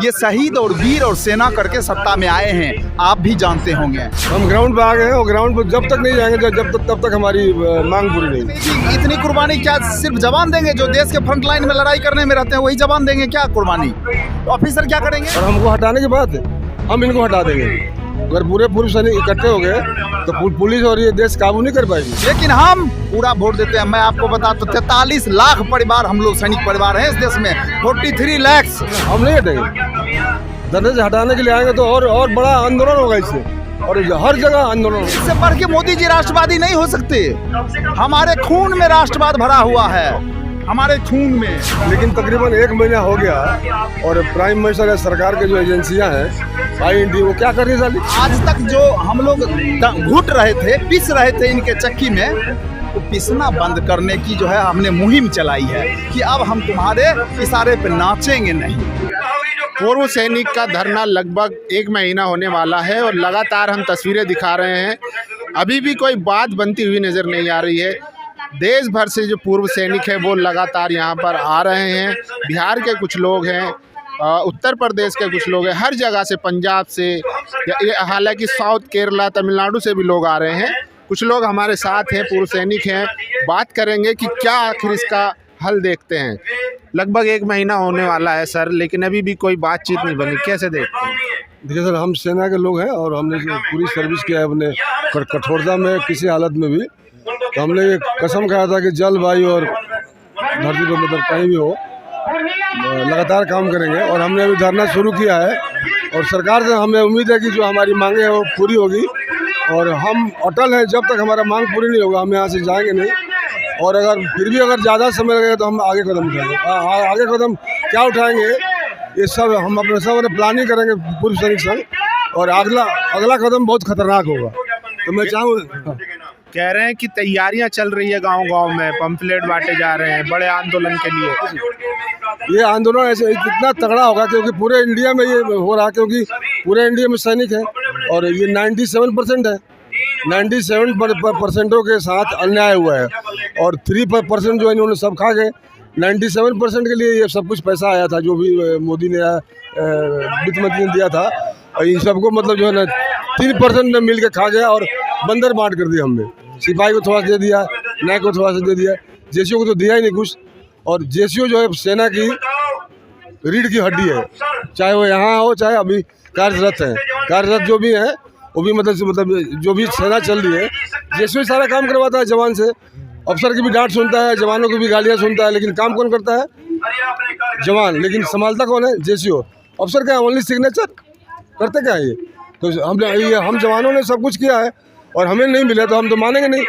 ये शहीद और वीर और सेना करके सत्ता में आए हैं, आप भी जानते होंगे। हम ग्राउंड पे आ गए हैं और ग्राउंड पे जब तक नहीं जाएंगे जब तक तब तक हमारी मांग पूरी नहीं होगी। इतनी कुर्बानी क्या सिर्फ जवान देंगे? जो देश के फ्रंट लाइन में लड़ाई करने में रहते हैं वही जवान देंगे क्या कुर्बानी? तो ऑफिसर क्या करेंगे? और हमको हटाने की बात है, हम इनको हटा देंगे। अगर पूरे पूर्व सैनिक इकट्ठे हो गए तो पुलिस और ये देश काबू नहीं कर पाएगी। लेकिन हम पूरा वोट देते हैं। मैं आपको बता तो 43 लाख परिवार हम लोग सैनिक परिवार हैं इस देश में, 43 लाख। हम नहीं हटेंगे। धरने से हटाने के लिए आएंगे तो और बड़ा आंदोलन होगा इससे, और हर जगह आंदोलन होगा। इससे बढ़ के मोदी जी राष्ट्रवादी नहीं हो सकते। हमारे खून में राष्ट्रवाद भरा हुआ है, हमारे खून में। लेकिन तकरीबन 1 महीना हो गया और प्राइम मिनिस्टर या सरकार के जो एजेंसियां हैं IND वो क्या कर रही है? आज तक जो हम लोग घुट रहे थे, पिस रहे थे इनके चक्की में, तो पिसना बंद करने की जो है हमने मुहिम चलाई है कि अब हम तुम्हारे इशारे पे नाचेंगे नहीं। पूर्व सैनिक का धरना लगभग 1 महीना होने वाला है और लगातार हम तस्वीरें दिखा रहे हैं, अभी भी कोई बात बनती हुई नज़र नहीं आ रही है। देश भर से जो पूर्व सैनिक है वो लगातार यहाँ पर आ रहे हैं। बिहार के कुछ लोग हैं, उत्तर प्रदेश के कुछ लोग हैं, हर जगह से, पंजाब से, हालांकि साउथ, केरला, तमिलनाडु से भी लोग आ रहे हैं। कुछ लोग हमारे साथ हैं, पूर्व सैनिक हैं, बात करेंगे कि क्या आखिर इसका हल देखते हैं। लगभग 1 महीना होने वाला है सर, लेकिन अभी भी कोई बातचीत नहीं बनी, कैसे देखते हैं? देखिए सर, हम सेना के लोग हैं और हमने पूरी सर्विस किया है अपने कठोरता में, किसी हालत में भी। तो हमने ये कसम खाया था कि जल, वायु और धरती पर मतलब कहीं भी हो लगातार काम करेंगे। और हमने अभी धरना शुरू किया है और सरकार से हमें उम्मीद है कि जो हमारी मांगे हैं वो पूरी होगी। और हम अटल हैं, जब तक हमारा मांग पूरी नहीं होगा हम यहाँ से जाएंगे नहीं। और अगर फिर भी अगर ज़्यादा समय लगेगा तो हम आगे कदम उठाएंगे। आगे कदम क्या उठाएंगे ये सब हम अपने सब प्लानिंग करेंगे पूर्व सैनिक संघ, और अगला कदम बहुत खतरनाक होगा। तो मैं चाहूँ, कह रहे हैं कि तैयारियां चल रही है, गांव-गांव में पंफलेट बांटे जा रहे हैं बड़े आंदोलन के लिए। ये आंदोलन ऐसे इतना तगड़ा होगा क्योंकि पूरे इंडिया में ये हो रहा है, क्योंकि पूरे इंडिया में सैनिक है और ये 97% है। 97% के साथ अन्याय हुआ है और 3% जो है इन्होंने सब खा गए। 97% के लिए ये सब कुछ पैसा आया था जो भी मोदी ने वित्त मंत्री ने दिया था, और इन सबको मतलब जो है ना 3% ने मिल के खा गया और बंदर बांट कर दिया। हमने सिपाही को थोड़ा सा दे दिया, नए को थोड़ा सा दे दिया, जेसीओ को तो दिया ही नहीं कुछ। और जेसीओ जो है सेना की रीढ़ की हड्डी है, चाहे वो यहाँ हो चाहे अभी कार्यरत है, कार्यरत जो भी है वो भी मतलब जो भी सेना चल रही है, जेसीओ सारा काम करवाता है जवान से। अफसर की भी डांट सुनता है, जवानों की भी गालियाँ सुनता है, लेकिन काम कौन करता है? जवान। लेकिन संभालता कौन है? जेसीओ। अफसर क्या है? ओनली सिग्नेचर करते क्या है ये? तो हम जवानों ने सब कुछ किया है और हमें नहीं मिला तो हम तो मानेंगे नहीं।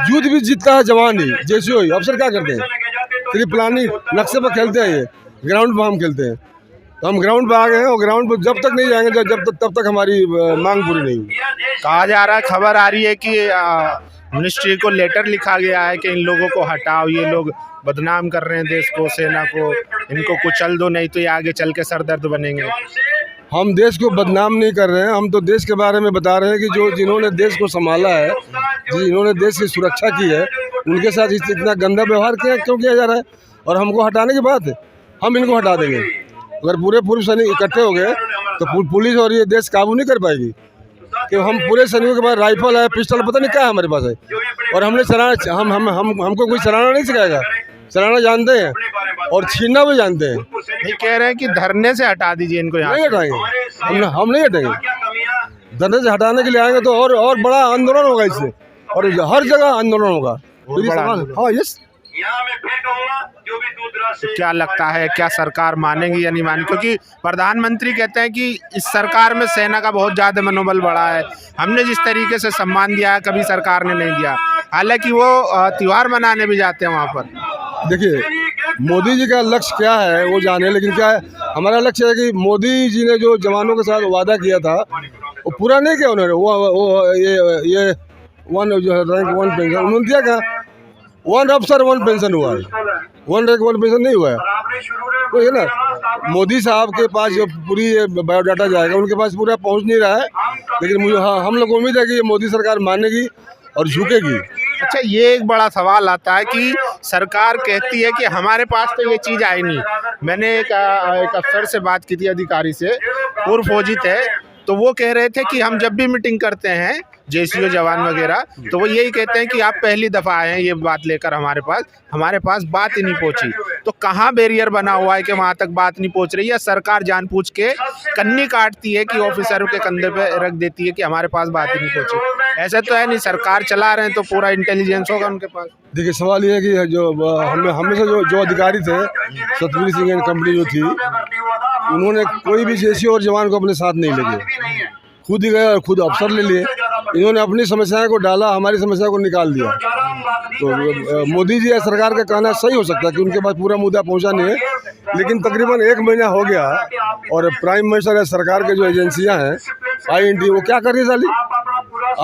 युद्ध भी जीतता है जवान ही, जेसीओ ही। अफसर क्या करते हैं? सिर्फ प्लानिंग नक्शे पर खेलते हैं, ये ग्राउंड पर हम खेलते हैं। तो हम ग्राउंड पे आ गए हैं और ग्राउंड पे जब तक नहीं जाएंगे तब तक हमारी मांग पूरी नहीं होगी। कहा जा रहा है, खबर आ रही है कि मिनिस्ट्री को लेटर लिखा गया है कि इन लोगों को हटाओ, ये लोग बदनाम कर रहे हैं देश को, सेना को, इनको कुचल दो, नहीं तो ये आगे चल के सरदर्द बनेंगे। हम देश को बदनाम नहीं कर रहे हैं, हम तो देश के बारे में बता रहे हैं कि जिन्होंने देश को संभाला है, जिन्होंने देश की सुरक्षा की है, उनके साथ इतना गंदा व्यवहार क्यों किया जा रहा है? और हमको हटाने की बात है, हम इनको हटा देंगे। अगर पूरे पूर्व सैनिक इकट्ठे हो गए तो पुलिस और ये देश काबू नहीं कर पाएगी। कि हम पूरे सैनिकों के पास राइफल है, पिस्टल, पता नहीं क्या है हमारे पास है, और हमने चलाना, हमको कोई चलाना नहीं सिखाएगा। चलाना जानते हैं और छीनना भी जानते हैं। नहीं कह रहे हैं कि धरने से हटा दीजिए इनको, यहाँ नहीं हटाएंगे, हम नहीं हटेंगे। धरने से हटाने के लिए आएंगे तो और बड़ा आंदोलन होगा इससे, और हर जगह आंदोलन होगा। हाँ, यस। तो क्या लगता है, क्या सरकार मानेगी या नहीं मानेगी? क्योंकि प्रधानमंत्री कहते हैं कि इस सरकार में सेना का बहुत ज़्यादा मनोबल बढ़ा है, हमने जिस तरीके से सम्मान दिया है कभी सरकार ने नहीं दिया। हालांकि वो त्यौहार मनाने भी जाते हैं वहाँ पर। देखिए, मोदी जी का लक्ष्य क्या है वो जाने, लेकिन क्या है हमारा लक्ष्य है कि मोदी जी ने जो जवानों के साथ वादा किया था वो पूरा नहीं किया उन्होंने। वो ये वन जो है रैंक 1 पेंशन उन्होंने दिया क्या? 1 अफसर 1 पेंशन हुआ है, 1 रैंक 1 पेंशन नहीं हुआ है। तो ये ना मोदी साहब के पास जो पूरी बायोडाटा जाएगा उनके पास पूरा पहुंच नहीं रहा है। लेकिन मुझे हम लोग को उम्मीद है कि मोदी सरकार मानेगी और झुकेगी। अच्छा, ये एक बड़ा सवाल आता है कि सरकार कहती है कि हमारे पास तो ये चीज़ आई नहीं। मैंने एक अफसर से बात की थी, अधिकारी से, पूर्व फौजी थे, तो वो कह रहे थे कि हम जब भी मीटिंग करते हैं जेसीओ जवान वगैरह, तो वो यही कहते हैं कि आप पहली दफ़ा आए हैं ये बात लेकर हमारे पास बात ही नहीं पहुंची। तो कहाँ बैरियर बना हुआ है कि वहाँ तक बात नहीं पहुंच रही है? सरकार जानबूझ के कन्नी काटती है कि ऑफिसरों के कंधे पे रख देती है कि हमारे पास बात ही नहीं पहुंची। ऐसा तो है नहीं, सरकार चला रहे हैं तो पूरा इंटेलिजेंस होगा उनके पास। देखिए, सवाल ये है कि जो हमेशा जो अधिकारी थे, सतवीर सिंह एंड कंपनी जो थी, उन्होंने कोई भी जेसीओ और जवान को अपने साथ नहीं लेके, खुद ही गए और खुद अफसर ले लिए। इन्होंने अपनी समस्याएं को डाला, हमारी समस्या को निकाल दिया। तो मोदी जी या सरकार का कहना सही हो सकता है कि उनके पास पूरा मुद्दा पहुंचा नहीं है, लेकिन तकरीबन 1 महीना हो गया और प्राइम मिनिस्टर या सरकार के जो एजेंसियां हैं, INT, वो क्या कर रही है साली?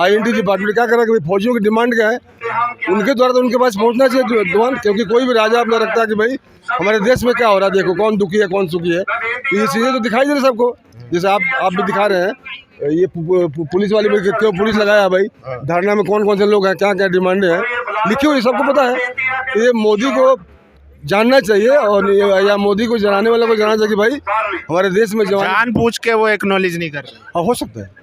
INT डिपार्टमेंट क्या कर रहा है कि फौजियों की डिमांड क्या है, उनके द्वारा तो उनके पास पहुंचना चाहिए दुआन। क्योंकि कोई भी राजा अपना रखता है कि भाई हमारे देश में क्या हो रहा है, देखो कौन दुखी है कौन सुखी है, तो ये चीज़ें तो दिखाई दे रही सबको। जैसे आप भी दिखा रहे हैं, ये पुलिस वाली में क्यों पुलिस लगाया भाई, धरना में कौन कौन से लोग हैं, क्या क्या डिमांडें हैं, लिखी हुई सबको पता है। तो ये मोदी को जानना चाहिए और या मोदी को जनाने वाला को जानना चाहिए कि भाई हमारे देश में जानबूझ के वो एक्नॉलेज नहीं कर रहे। हाँ, हो सकता है।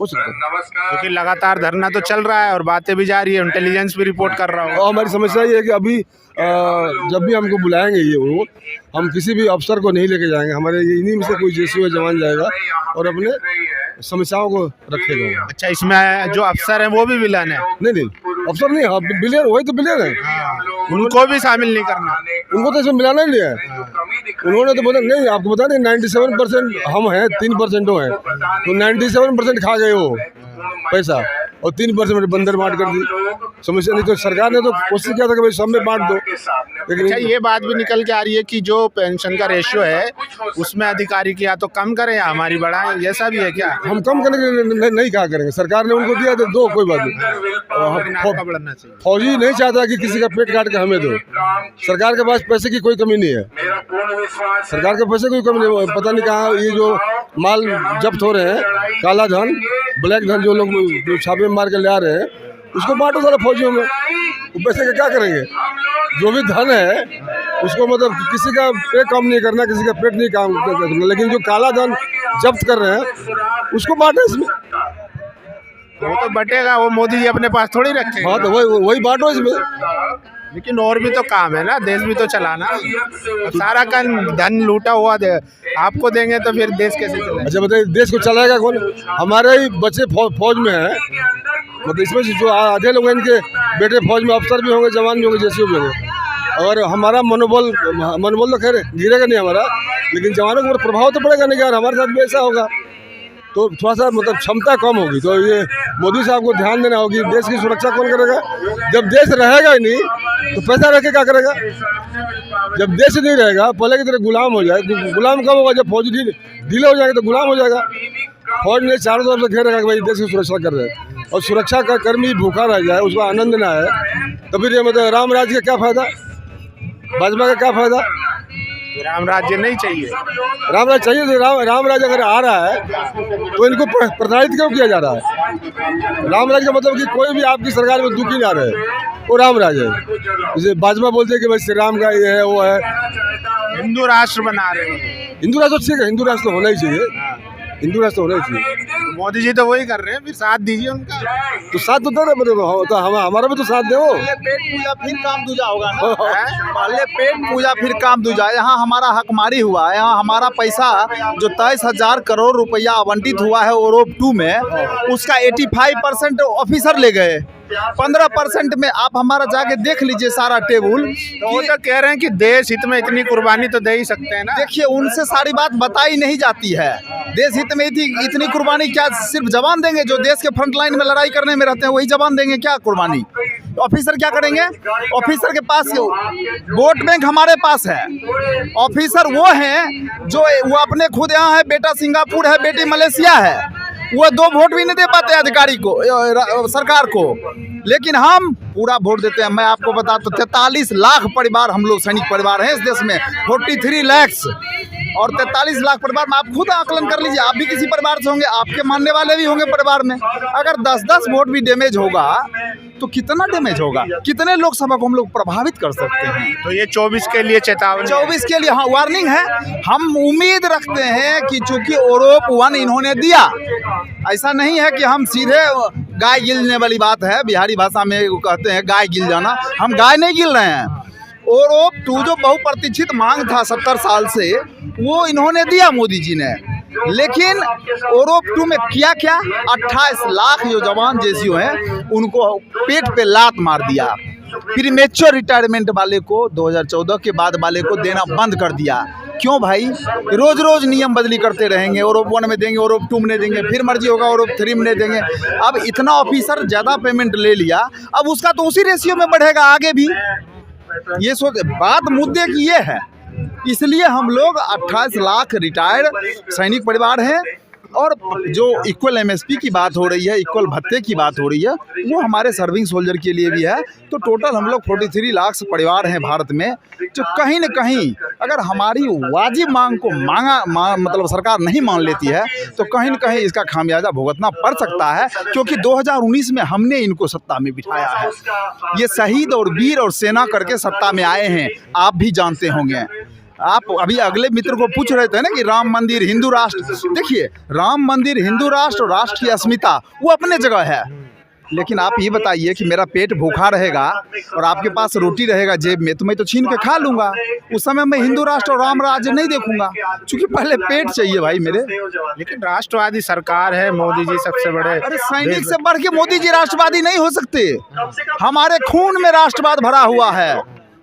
क्योंकि लगातार धरना तो चल रहा है और बातें भी जारी है, इंटेलिजेंस भी रिपोर्ट कर रहा है। और हमारी समस्या ये है कि अभी जब भी हमको बुलाएंगे ये हम किसी भी अफसर को नहीं लेके जाएंगे, हमारे इन्हीं में से कोई जेसीओ जवान जाएगा और अपने समस्याओं को रखेगा। अच्छा, इसमें जो अफसर हैं वो भी विलन है? नहीं, अफसर नहीं, हाँ बिलियन, वही तो बिलियन है। उनको भी शामिल नहीं करना, उनको तो इसमें मिलाना ही नहीं है। उन्होंने तो बोला नहीं, आपको बता दें 97% हम हैं, 3% वो हैं, तो 97% खा गए वो पैसा और 3% बंदर बांट कर दी। समस्या नहीं, तो सरकार ने तो कोशिश किया था कि भाई सब में बांट दो, लेकिन अच्छा, ये बात भी निकल के आ रही है कि जो पेंशन का रेशियो है उसमें अधिकारी की या तो कम करें या हमारी बढ़ाएं, ऐसा भी है क्या? हम कम करेंगे नहीं, क्या करेंगे, सरकार ने उनको दिया तो दो, कोई बात नहीं। फौजी नहीं चाहता कि किसी का पेट काट के हमें दो। सरकार के पास पैसे की कोई कमी नहीं है, सरकार के पैसे की कोई कमी नहीं। पता नहीं कहाँ ये जो माल जब्त हो रहे हैं, काला धन, ब्लैक धन, जो लोग छापे मार के ले आ रहे हैं, उसको बांटो सारा फौजियों में। पैसे का क्या करेंगे? जो भी धन है उसको मतलब किसी का पेट कम नहीं करना, किसी का पेट नहीं काम करना, लेकिन जो काला धन जब्त कर रहे हैं उसको बांटो इसमें। वो तो बटेगा, वो मोदी जी अपने पास थोड़ी रखे। हाँ, तो वही बांटो इसमें। लेकिन और भी तो काम है ना, देश भी तो चलाना। सारा धन लूटा हुआ आपको देंगे तो फिर देश कैसे चलेगा? अच्छा बताइए, देश को चलाएगा कौन? हमारे ही बच्चे फौज में हैं, मतलब इसमें जो आधे लोग हैं इनके बेटे फौज में अफसर भी होंगे, जवान भी होंगे, जेसीओ भी होंगे। और हमारा मनोबल तो खैर गिरेगा नहीं हमारा, लेकिन जवानों को प्रभाव तो पड़ेगा नहीं यार, हमारे साथ भी ऐसा होगा तो थोड़ा सा मतलब क्षमता कम होगी। तो ये मोदी साहब को ध्यान देना होगी, देश की सुरक्षा कौन करेगा? जब देश रहेगा ही नहीं तो पैसा रख के क्या करेगा? जब देश नहीं रहेगा, पहले की तरह गुलाम हो जाए, गुलाम कब होगा? जब फौजी ढीले हो जाएगा तो गुलाम हो जाएगा। फौज ने चारों तरफ से घेर रखा कि भाई देश की सुरक्षा कर रहे हैं, और सुरक्षा का कर्मी भूखा रह जाए, उसका आनंद ना आए, तो फिर ये मतलब राम राज्य का क्या फायदा, भाजपा का क्या फायदा? राम राज्य नहीं चाहिए। राम राज्य चाहिए तो राम राज्य अगर आ रहा है तो इनको प्रताड़ित क्यों किया जा रहा है? राम राज्य का मतलब कि कोई भी आपकी सरकार में दुखी ना रहे, वो राम राज्य है। जैसे भाजपा बोलते हैं कि भाई श्री राम का ये है वो है, हिंदू राष्ट्र बना रहे हैं। हिंदू राष्ट्र ठीक है, हिंदू राष्ट्र होना ही चाहिए, हिंदू राष्ट्र होना ही चाहिए। मोदी जी तो वही कर रहे हैं, फिर साथ दीजिए उनका। तो साथ तो दे रहे, तो हमारा भी तो साथ दे। पेट पूजा फिर काम दूजा होगा ना। पहले पेट पूजा फिर काम दूजा। यहाँ हमारा हकमारी हुआ है, यहाँ हमारा पैसा जो 23,000 करोड़ रुपया आवंटित हुआ है ओरोप 2 में, उसका 85% ऑफिसर ले गए। 15% में आप हमारा जाके देख लीजिए सारा टेबल। तो वो तो कह रहे हैं कि देश हित में इतनी कुर्बानी तो दे ही सकते हैं ना। देखिए, उनसे सारी बात बताई नहीं जाती है। देश हित में इतनी कुर्बानी क्या सिर्फ जवान देंगे? जो देश के फ्रंट लाइन में लड़ाई करने में रहते हैं वही जवान देंगे क्या कुर्बानी? ऑफिसर क्या करेंगे? ऑफिसर के पास वोट बैंक हमारे पास है। ऑफिसर वो हैं जो वो अपने खुद यहाँ है, बेटा सिंगापुर है, बेटी मलेशिया है, वो 2 वोट भी नहीं दे पाते अधिकारी को, सरकार को, लेकिन हम पूरा वोट देते हैं। मैं आपको बता तो 43 लाख परिवार हम लोग सैनिक परिवार हैं इस देश में, 43 लाख और 43 लाख परिवार में आप खुद आकलन कर लीजिए, आप भी किसी परिवार से होंगे, आपके मानने वाले भी होंगे परिवार में। अगर 10-10 वोट भी डैमेज होगा तो कितना डैमेज होगा, कितने लोकसभा को हम लोग प्रभावित कर सकते हैं। तो ये 24 के लिए चेतावनी, 24 के लिए हाँ वार्निंग है। हम उम्मीद रखते हैं कि चूंकि ओरोप 1 इन्होंने दिया, ऐसा नहीं है कि हम सीधे गाय गिलने वाली बात है, बिहारी भाषा में कहते हैं गाय गिल जाना, हम गाय नहीं गिल रहे हैं। ओरोप 2 जो बहुप्रतीक्षित मांग था 70 साल से, वो इन्होंने दिया मोदी जी ने। लेकिन ओरोप 2 में किया क्या, 28 लाख जो जवान जेसीओ हैं उनको पेट पे लात मार दिया। प्रीमेच्योर रिटायरमेंट वाले को 2014 के बाद वाले को देना बंद कर दिया। क्यों भाई, रोज रोज नियम बदली करते रहेंगे, ओरोप 1 में देंगे, ओरोप 2 में देंगे, फिर मर्जी होगा ओरोप 3 में देंगे। अब इतना ऑफिसर ज़्यादा पेमेंट ले लिया, अब उसका तो उसी रेशियो में बढ़ेगा आगे भी। ये सोच बात मुद्दे की ये है, इसलिए हम लोग 28 लाख रिटायर्ड सैनिक परिवार हैं और जो इक्वल एमएसपी की बात हो रही है, इक्वल भत्ते की बात हो रही है, वो हमारे सर्विंग सोल्जर के लिए भी है। तो टोटल हम लोग 43 लाख परिवार हैं भारत में, जो कहीं न कहीं अगर हमारी वाजिब मांग को मतलब सरकार नहीं मान लेती है तो कहीं न कहीं इसका खामियाजा भुगतना पड़ सकता है। क्योंकि 2019 में हमने इनको सत्ता में बिठाया है, ये शहीद और वीर और सेना करके सत्ता में आए हैं, आप भी जानते होंगे। आप अभी अगले मित्र को पूछ रहे थे ना कि राम मंदिर हिंदू राष्ट्र, देखिए राम मंदिर हिंदू राष्ट्र और राष्ट्र की अस्मिता वो अपने जगह है, लेकिन आप ये बताइए कि मेरा पेट भूखा रहेगा और आपके पास रोटी रहेगा जेब में, तो मैं तो छीन के खा लूंगा। उस समय मैं हिंदू राष्ट्र और राम राज्य नहीं देखूंगा, क्योंकि पहले पेट चाहिए भाई मेरे। लेकिन राष्ट्रवादी सरकार है, मोदी जी सबसे बड़े। अरे सैनिक से बढ़ के मोदी जी राष्ट्रवादी नहीं हो सकते। हमारे खून में राष्ट्रवाद भरा हुआ है,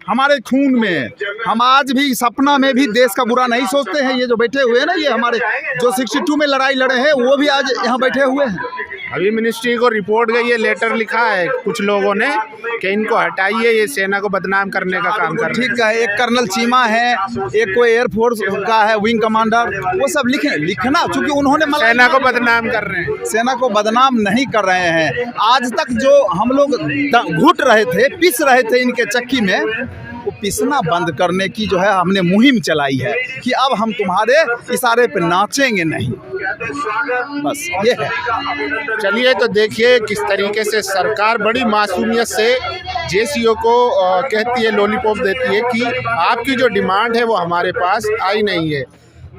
हमारे खून में। हम आज भी सपना में भी देश का बुरा नहीं सोचते हैं। ये जो बैठे हुए हैं ना, ये हमारे जो 62 में लड़ाई लड़े हैं वो भी आज यहाँ बैठे हुए हैं। अभी मिनिस्ट्री को रिपोर्ट गई है, लेटर लिखा है कुछ लोगों ने कि इनको हटाइए, ये सेना को बदनाम करने का काम कर रहे हैं। ठीक है, एक कर्नल चीमा है, एक कोई एयरफोर्स का है विंग कमांडर, वो सब लिखना, चूंकि उन्होंने सेना को बदनाम कर रहे हैं। सेना को बदनाम नहीं कर रहे हैं। आज तक जो हम लोग घुट रहे थे, पिस रहे थे इनके चक्की में, वो पिसना बंद करने की जो है हमने मुहिम चलाई है कि अब हम तुम्हारे इशारे पे नाचेंगे नहीं, बस ये है। चलिए तो देखिए किस तरीके से सरकार बड़ी मासूमियत से जेसीओ को कहती है, लॉलीपॉप देती है कि आपकी जो डिमांड है वो हमारे पास आई नहीं है।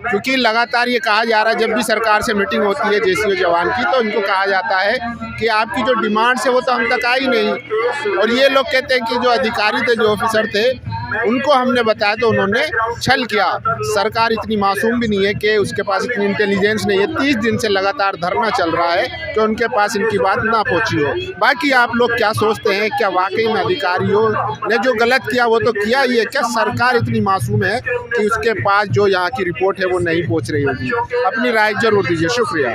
क्योंकि लगातार ये कहा जा रहा है, जब भी सरकार से मीटिंग होती है जेसीओ जवान की, तो इनको कहा जाता है कि आपकी जो डिमांड्स है वो तो हम तक आई नहीं। और ये लोग कहते हैं कि जो अधिकारी थे, जो ऑफिसर थे, उनको हमने बताया तो उन्होंने छल किया। सरकार इतनी मासूम भी नहीं है कि उसके पास इतनी इंटेलिजेंस नहीं है। 30 दिन से लगातार धरना चल रहा है कि उनके पास इनकी बात ना पहुंची हो। बाकी आप लोग क्या सोचते हैं, क्या वाकई में अधिकारियों ने जो गलत किया वो तो किया ही है, क्या सरकार इतनी मासूम है कि उसके पास जो यहाँ की रिपोर्ट है वो नहीं पहुँच रही होगी? अपनी राय जरूर दीजिए। शुक्रिया।